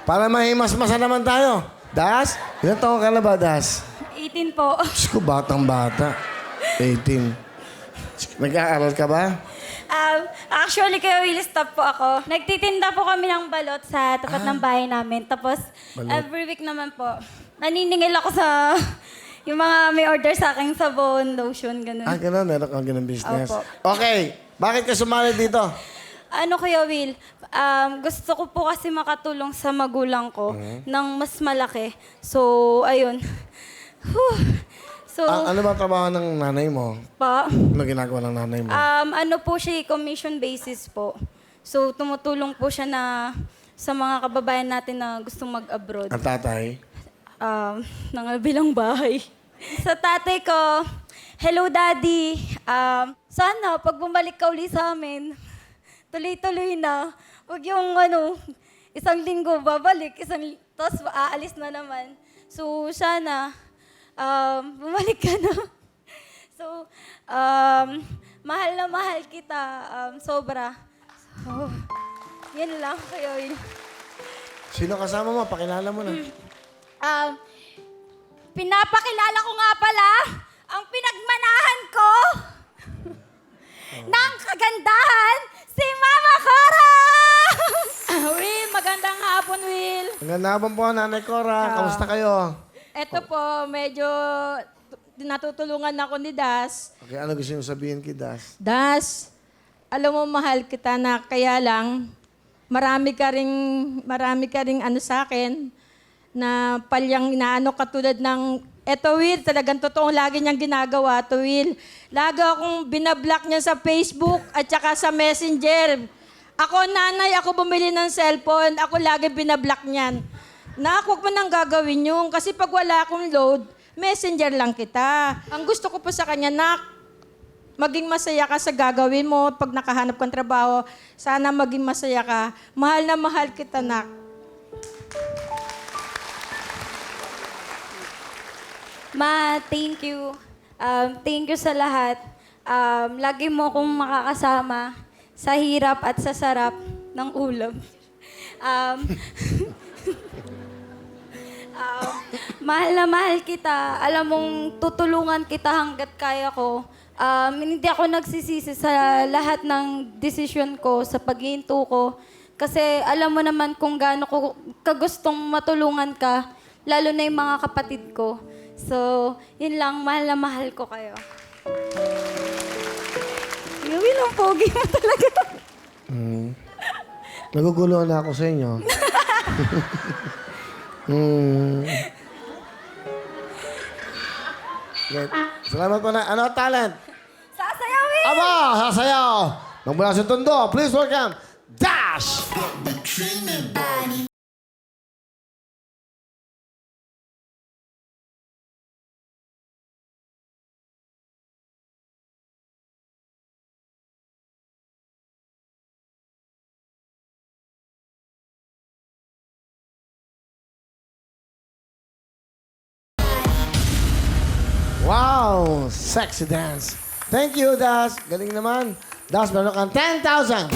Para mahimas-masa naman tayo. Das, ilan taon ka na ba, Das? 18 po. Diyos ko, batang-bata. 18. Nag-aaral ka ba? Actually, kaya will stop po ako. Nagtitinda po kami ng balot sa tapat ng bahay namin. Tapos, every week naman po, naniningil ako sa yung mga may order sa akin sabon, lotion, ganun. Ganun. Meron kang ganun business. Opo. Okay. Bakit ka sumali dito? Ano Kuya Will, gusto ko po kasi makatulong sa magulang ko ng mas malaki. So, ayun. Whew. So, Ano ba trabaho ng nanay mo? pa, Ano ginagawa ng nanay mo? ano po siya, commission basis po. So, tumutulong po siya na sa mga kababayan natin na gustong mag-abroad. Ang tatay? Nangabilang bahay. Sa tatay ko, hello daddy. Sana pag bumalik ka uli sa amin, tuloy-tuloy na. Huwag yung isang linggo babalik, tapos aalis na naman. So sana, bumalik ka na. So, mahal na mahal kita, sobra. So, yan lang kayo. Sino kasama mo? Pakilala mo na. Pinapakilala ko nga pala ang pinagmanahan ko ng kagandahan, si Mama Cora! Will, magandang hapon, Will. Magandang hapon po, Nanay Cora. Kamusta kayo? Eto po, medyo natutulungan ako ni Das. Okay, ano gusto niyo sabihin kay Das? Das, alam mo, mahal kita na kaya lang, marami ka ring sa akin na palyang inaano katulad ng eto, Will, talagang totoong lagi niyang ginagawa to, Will. Lagi akong binablock niya sa Facebook at saka sa Messenger. Ako, nanay, ako bumili ng cellphone. Ako lagi binablock niyan. Nak, huwag mo nang gagawin yung kasi pag wala akong load, Messenger lang kita. Ang gusto ko po sa kanya, nak, maging masaya ka sa gagawin mo. Pag nakahanap kang trabaho, sana maging masaya ka. Mahal na mahal kita, nak. Ma, thank you. Thank you sa lahat. Lagi mo akong makakasama sa hirap at sa sarap ng ulam. Mahal na mahal kita. Alam mong tutulungan kita hanggat kaya ko. Hindi ako nagsisisi sa lahat ng desisyon ko, sa paghihinto ko. Kasi alam mo naman kung gaano ko kagustong matulungan ka, lalo na yung mga kapatid ko. So, yun lang, mahal na mahal ko kayo. Yun ang pogi mo talaga. Nagugulo na ako sa inyo. Okay. Salamat po na. Ano talent? Sasayawin! Aba, sasayaw! Magmula sa Tondo, please welcome Dash! Wow! Sexy dance. Thank you, Das. Galing naman. Das, meron kang 10,000.